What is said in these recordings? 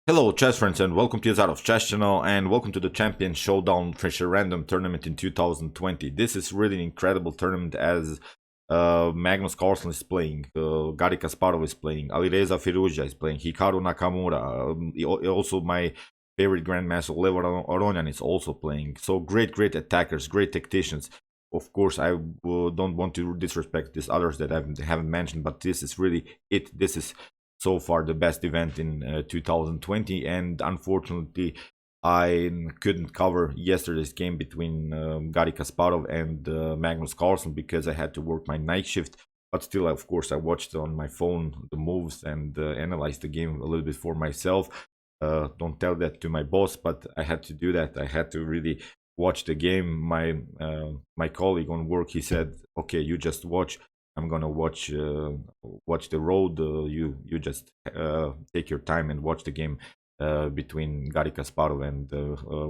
Hello chess friends and welcome to the Chess channel and welcome to the Champions Showdown Fischer Random tournament in 2020. This is really an incredible tournament as Magnus Carlsen is playing, Garry Kasparov is playing, Alireza Firouzja is playing, Hikaru Nakamura, also my favorite grandmaster Levon Aronian is also playing. So great attackers, great tacticians. Of course, I don't want to disrespect these others that I haven't mentioned, but this is really it. This is so far the best event in 2020, and unfortunately I couldn't cover yesterday's game between Garry Kasparov and Magnus Carlsen because I had to work my night shift. But still, of course, I watched on my phone the moves and analyzed the game a little bit for myself. Don't tell that to my boss, but I had to do that. I had to really watch the game. My colleague on work, he said, okay, you just watch. I'm gonna watch the road. You just take your time and watch the game between Garry Kasparov and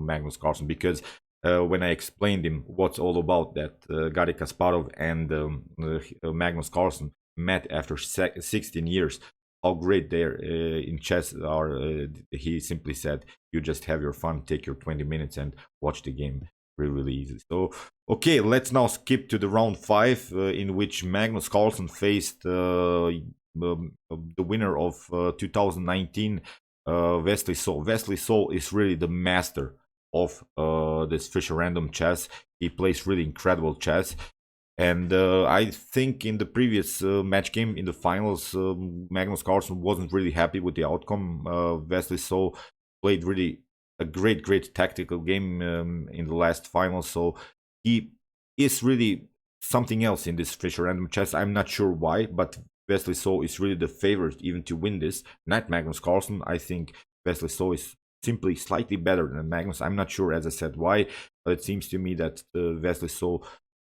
Magnus Carlsen, because when I explained him what's all about, that Garry Kasparov and Magnus Carlsen met after 16 years, how great they're in chess are, he simply said, you just have your fun, take your 20 minutes and watch the game. Really easy. So okay, let's now skip to the round 5 in which Magnus Carlsen faced the winner of 2019, Wesley. Wesley is really the master of this Fischer Random Chess. He plays really incredible chess, and I think in the previous match game in the finals, Magnus Carlsen wasn't really happy with the outcome. Wesley played really a great tactical game in the last final, so he is really something else in this Fischer Random Chess. I'm not sure why, but Wesley is really the favorite even to win this, not Magnus Carlsen. I think Wesley is simply slightly better than Magnus. I'm not sure, as I said, why, but it seems to me that Wesley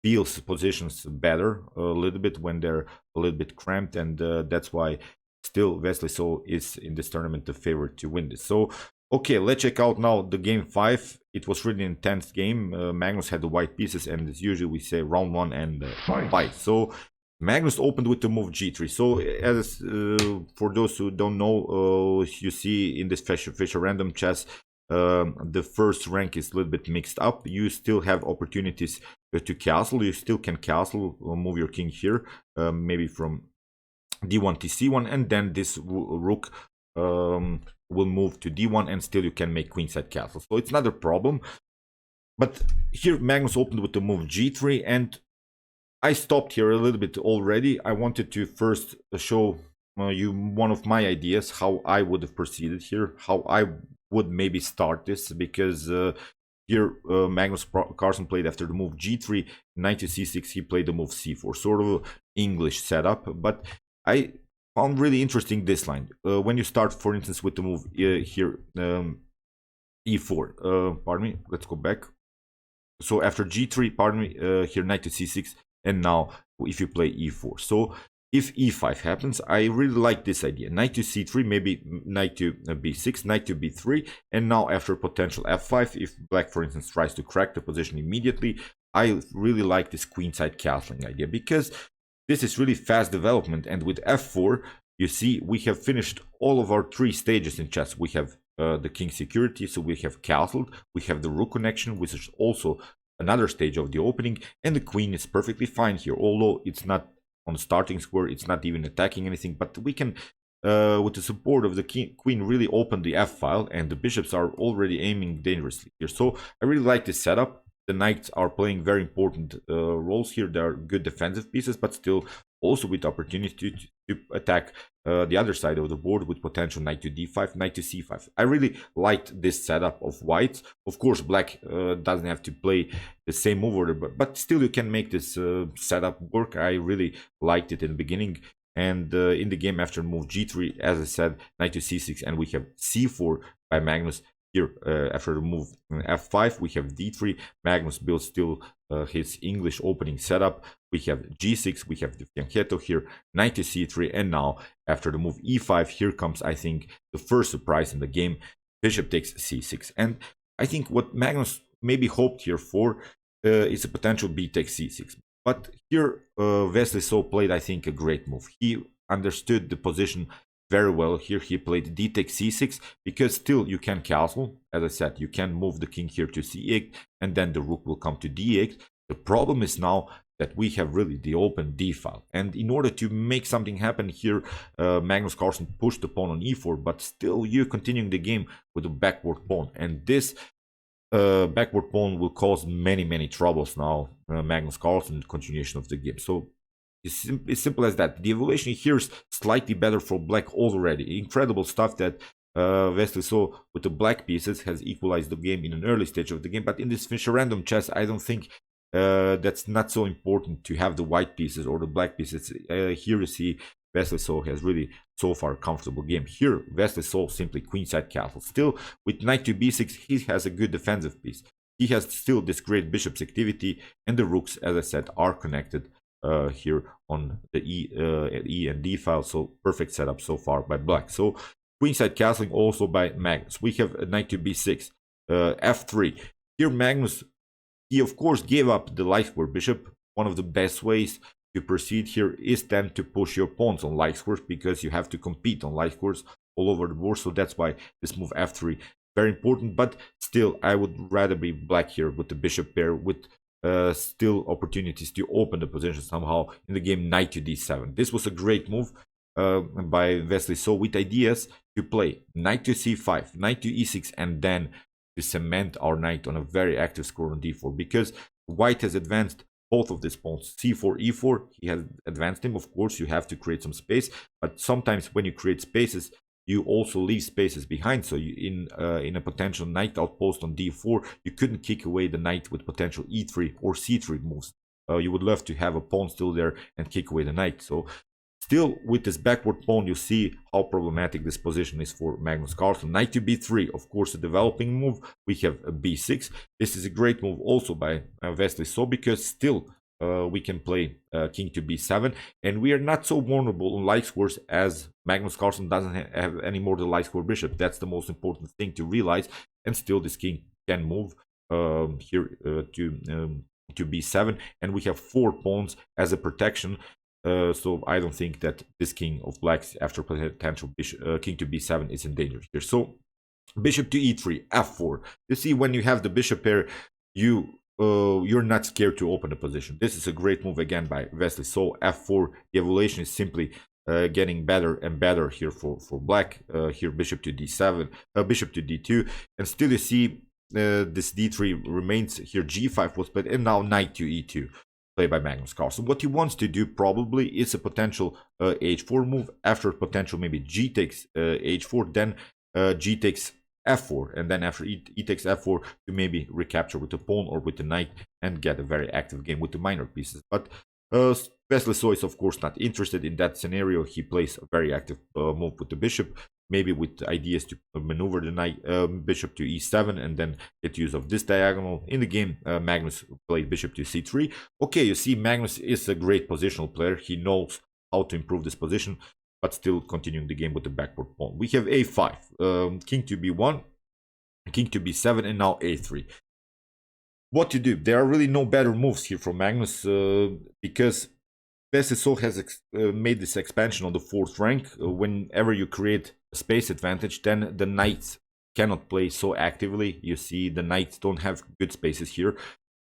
feels positions better a little bit when they're a little bit cramped, and that's why still Wesley is in this tournament the favorite to win this. So okay, let's check out now the game 5. It was really an intense game. Magnus had the white pieces, and as usual we say round 1 and fight. So Magnus opened with the move g3. So as for those who don't know, you see in this Fischer Random Chess, the first rank is a little bit mixed up. You still have opportunities to castle. You still can castle, move your king here, maybe from d1 to c1, and then this rook will move to d1, and still you can make queenside castle. So it's not a problem. But here Magnus opened with the move g3, and I stopped here a little bit already. I wanted to first show you one of my ideas, how I would have proceeded here, how I would maybe start this, because here Magnus Carlsen played after the move g3, knight to c6, he played the move c4, sort of an English setup. But I found really interesting this line. When you start, for instance, with the move here, e4, pardon me, let's go back. So after g3, pardon me, here knight to c6, and now if you play e4. So if e5 happens, I really like this idea. Knight to c3, maybe knight to b6, knight to b3, and now after potential f5, if black, for instance, tries to crack the position immediately, I really like this queenside castling idea, because this is really fast development, and with f4, you see, we have finished all of our 3 stages in chess. We have the king security, so we have castled, we have the rook connection, which is also another stage of the opening, and the queen is perfectly fine here, although it's not on the starting square, it's not even attacking anything, but we can, with the support of the queen, really open the f-file, and the bishops are already aiming dangerously here. So I really like this setup. The knights are playing very important roles here. They are good defensive pieces, but still also with opportunity to attack the other side of the board with potential knight to d5, knight to c5. I really liked this setup of whites. Of course, black doesn't have to play the same move order, but still you can make this setup work. I really liked it in the beginning. And in the game after move g3, as I said, knight to c6, and we have c4 by Magnus. Here, after the move f5, we have d3. Magnus builds still his English opening setup. We have g6, we have the fianchetto here, knight to c3, and now after the move e5, here comes, I think, the first surprise in the game. Bishop takes c6, and I think what Magnus maybe hoped here for is a potential b takes c6. But here Wesley played, I think, a great move. He understood the position very well here. He played d takes c6 because still you can castle. As I said, you can move the king here to c8 and then the rook will come to d8. The problem is now that we have really the open d file, and in order to make something happen here, Magnus Carlsen pushed the pawn on e4, but still you're continuing the game with a backward pawn, and this backward pawn will cause many troubles now. Magnus Carlsen continuation of the game. So it's simple as that. The evaluation here is slightly better for black already. Incredible stuff that Wesley saw with the black pieces has equalized the game in an early stage of the game. But in this Fischer Random Chess, I don't think that's not so important to have the white pieces or the black pieces. Here you see Wesley Saw has really so far a comfortable game. Here Wesley Saw simply queenside castle. Still with knight to b6, he has a good defensive piece. He has still this great bishop's activity, and the rooks, as I said, are connected here on the E and D file. So perfect setup so far by black. So queenside castling also by Magnus. We have a knight to b6, f3. Here Magnus, he of course gave up the light square bishop. One of the best ways to proceed here is then to push your pawns on light squares, because you have to compete on light squares all over the board. So that's why this move f3 very important. But still, I would rather be black here with the bishop pair, with still opportunities to open the position somehow in the game. Knight to d7. This was a great move by Wesley So, with ideas to play knight to c5, knight to e6, and then to cement our knight on a very active square on d4, because white has advanced both of these pawns. c4, e4, he has advanced him. Of course, you have to create some space, but sometimes when you create spaces, you also leave spaces behind. So you, in a potential knight outpost on d4, you couldn't kick away the knight with potential e3 or c3 moves. You would love to have a pawn still there and kick away the knight. So still with this backward pawn, you see how problematic this position is for Magnus Carlsen. Knight to b3, of course, a developing move. We have a b6. This is a great move also by Wesley So, because still we can play king to b7, and we are not so vulnerable on light squares, as Magnus Carlsen doesn't have any more the light square bishop. That's the most important thing to realize. And still this king can move here to b7, and we have 4 pawns as a protection. So I don't think that this king of blacks after potential bishop, king to b7 is in danger here. So bishop to e3, f4. You see, when you have the bishop pair, you're not scared to open the position. This is a great move again by Wesley So. f4, the evaluation is simply getting better and better here for black. Here bishop to d7, bishop to d2, and still you see this d3 remains. Here g5 was played, and now knight to e2 played by Magnus Carlsen. What he wants to do probably is a potential h4 move, after potential maybe g takes h4, then g takes f4, and then after e takes f4 to maybe recapture with the pawn or with the knight and get a very active game with the minor pieces. But Wesley So is of course not interested in that scenario. He plays a very active move with the bishop, maybe with ideas to maneuver the knight, bishop to e7, and then get use of this diagonal. In the game, Magnus played bishop to c3. Okay, you see, Magnus is a great positional player. He knows how to improve this position, but still continuing the game with the backward pawn. We have a5, king to b1, king to b7, and now a3. What to do? There are really no better moves here from Magnus, because Wesley So has made this expansion on the 4th rank. Whenever you create a space advantage, then the knights cannot play so actively. You see, the knights don't have good spaces here.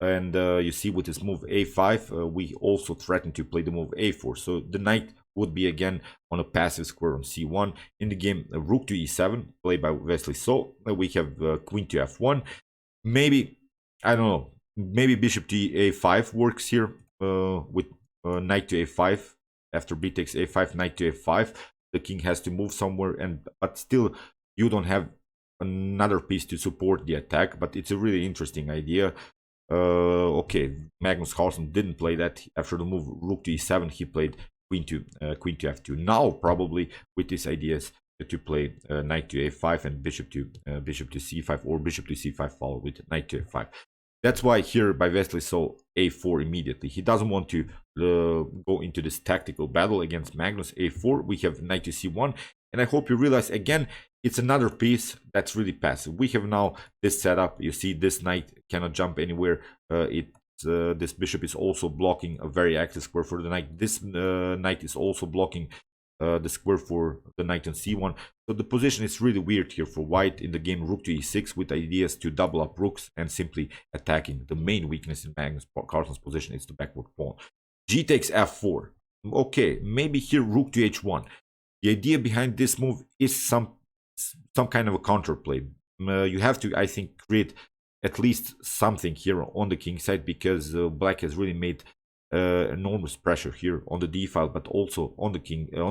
And you see with this move a5, we also threaten to play the move a4. So the knight would be again on a passive square on c1. In the game, rook to e7, played by Wesley So. We have queen to f1. Maybe, I don't know, maybe bishop to a5 works here with knight to a5. After b takes a5, knight to a5. The king has to move somewhere, but still you don't have another piece to support the attack. But it's a really interesting idea. Okay, Magnus Carlsen didn't play that. After the move rook to e7, he played queen to f2. Now probably with these ideas to play knight to a5 and bishop to c5, or bishop to c5 followed with knight to f5. That's why here by Wesley So a4 immediately. He doesn't want to go into this tactical battle against Magnus. A4, we have knight to c1, and I hope you realize again, it's another piece that's really passive. We have now this setup. You see, this knight cannot jump anywhere. This bishop is also blocking a very active square for the knight. This knight is also blocking the square for the knight on c1. So the position is really weird here for white in the game rook to e6 with ideas to double up rooks and simply attacking. The main weakness in Magnus Carlsen's position is the backward pawn. G takes f4. Okay, maybe here rook to h1. The idea behind this move is some kind of a counterplay. You have to, I think, create at least something here on the king side, because black has really made enormous pressure here on the d file, but also on the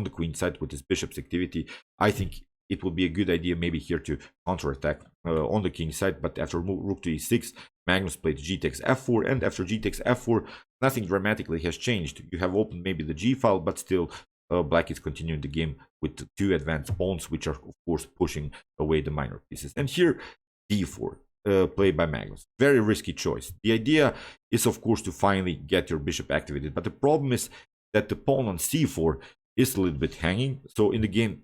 queen side with his bishop's activity. I think it would be a good idea maybe here to counterattack on the king side, but after rook to e6, Magnus played g takes f4, and after g takes f4, nothing dramatically has changed. You have opened maybe the g file, but still black is continuing the game with two advanced pawns, which are of course pushing away the minor pieces. And here d4. Played by Magnus. Very risky choice. The idea is, of course, to finally get your bishop activated, but the problem is that the pawn on c4 is a little bit hanging. So in the game,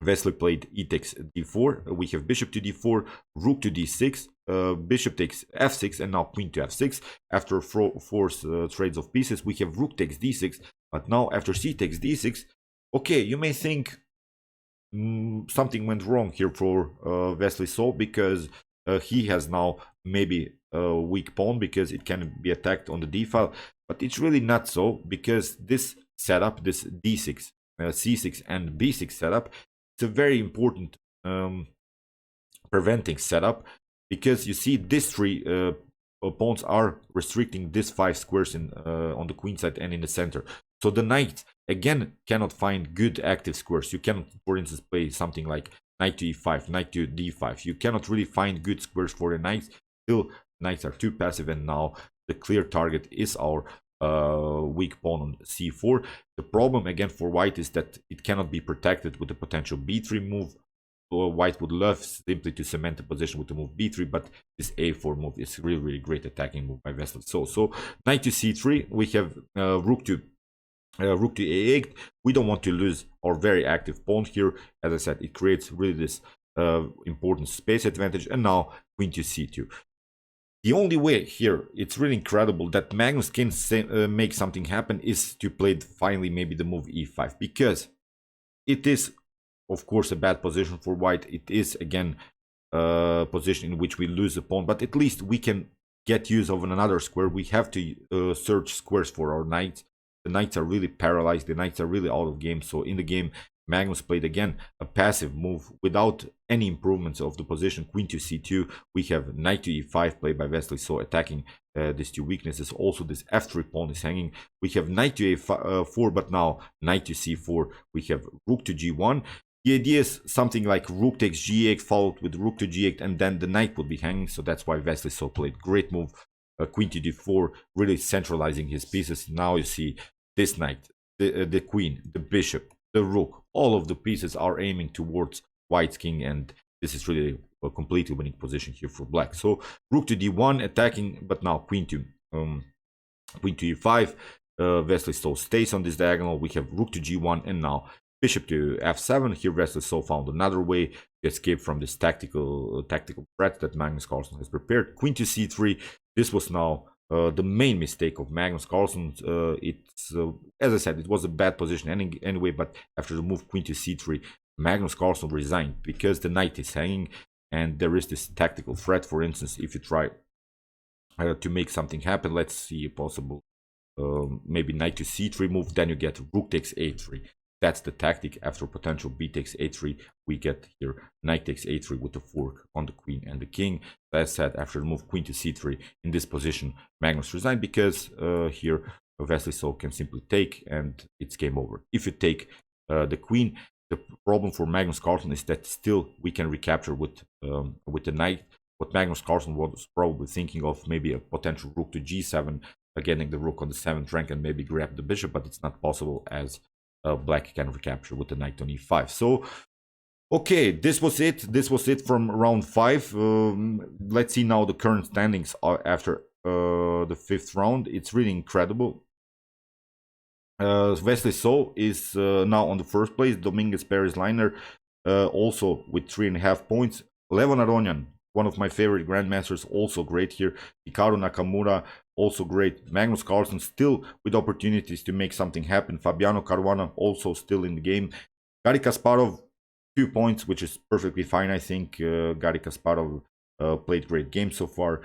Wesley played e takes d4. We have bishop to d4, rook to d6, bishop takes f6, and now queen to f6. After forced trades of pieces, we have rook takes d6, but now after c takes d6, okay, you may think something went wrong here for Wesley So, because he has now maybe a weak pawn because it can be attacked on the d file, but it's really not so, because this setup, this d6, c6 and b6 setup, it's a very important preventing setup, because you see these three pawns are restricting these 5 squares on the queen side and in the center. So the knight again cannot find good active squares. You cannot, for instance, play something like knight to e5, knight to d5. You cannot really find good squares for the knights. Still, knights are too passive, and now the clear target is our weak pawn on c4. The problem again for white is that it cannot be protected with the potential b3 move. White would love simply to cement the position with the move b3, but this a4 move is really great attacking move by Wesley. So knight to c3, we have rook to a8. We don't want to lose our very active pawn here. As I said, it creates really this important space advantage. And now queen to c2. The only way here, it's really incredible that Magnus can make something happen, is to play finally maybe the move e5, because it is of course a bad position for white. It is again a position in which we lose a pawn, but at least we can get use of another square. We have to search squares for our knights. The knights are really paralyzed. The knights are really out of game. So in the game, Magnus played again a passive move without any improvements of the position. Queen to c2. We have knight to e5 played by Wesley, so attacking these two weaknesses. Also, this f3 pawn is hanging. We have knight to a4, but now knight to c4. We have rook to g1. The idea is something like rook takes g8 followed with rook to g8, and then the knight would be hanging. So that's why Wesley So played great move. Queen to d4, really centralizing his pieces. Now you see this knight, the queen, the bishop, the rook, all of the pieces are aiming towards white's king, and this is really a completely winning position here for black. So rook to d1 attacking, but now queen to e5. Wesley So stays on this diagonal. We have rook to g1, and now bishop to f7. Here Wesley So found another way to escape from this tactical threat that Magnus Carlsen has prepared. Queen to c3. This was now the main mistake of Magnus Carlsen. It's as I said, it was a bad position anyway, but after the move queen to c3, Magnus Carlsen resigned because the knight is hanging and there is this tactical threat. For instance, if you try to make something happen, let's see a possible maybe knight to c3 move, then you get rook takes a3. That's the tactic. After potential b takes a3, we get here knight takes a3 with the fork on the queen and the king. As I said, after the move queen to c3, in this position, Magnus resigned because here Wesley So can simply take and it's game over. If you take the queen, the problem for Magnus Carlsen is that still we can recapture with the knight. What Magnus Carlsen was probably thinking of, maybe a potential rook to g7, getting the rook on the 7th rank and maybe grab the bishop, but it's not possible as black can recapture with the knight on e5. So okay, this was it from round 5. Let's see now the current standings after the 5th round. It's really incredible. Wesley So is now on the 1st place. Dominguez, Perez, Leinier also with 3.5 points. Levon, Aronian one of my favorite grandmasters, also great here. Hikaru Nakamura, also great. Magnus Carlsen still with opportunities to make something happen. Fabiano Caruana also still in the game. Garry Kasparov, 2 points, which is perfectly fine, I think. Garry Kasparov played great games so far.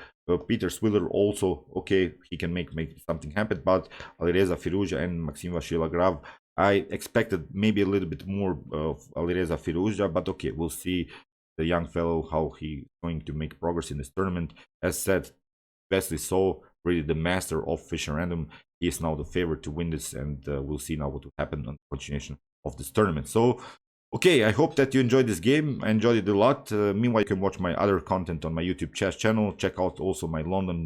Peter Svidler also, okay, he can make something happen, but Alireza, Firouzja, and Maxime Vachier-Lagrave, I expected maybe a little bit more of Alireza, Firouzja, but okay, we'll see the young fellow how he's going to make progress in this tournament. As said, Wesley so really the master of Fischer Random. He is now the favorite to win this, and we'll see now what will happen on the continuation of this tournament. So okay, I hope that you enjoyed this game. I enjoyed it a lot. Meanwhile, you can watch my other content on my YouTube chess channel. Check out also my London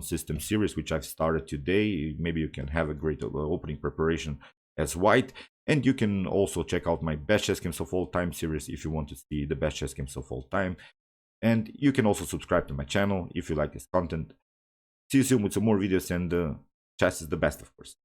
system series, which I've started today. Maybe you can have a great opening preparation as white. And you can also check out my best chess games of all time series if you want to see the best chess games of all time. And you can also subscribe to my channel if you like this content. See you soon with some more videos, and chess is the best, of course.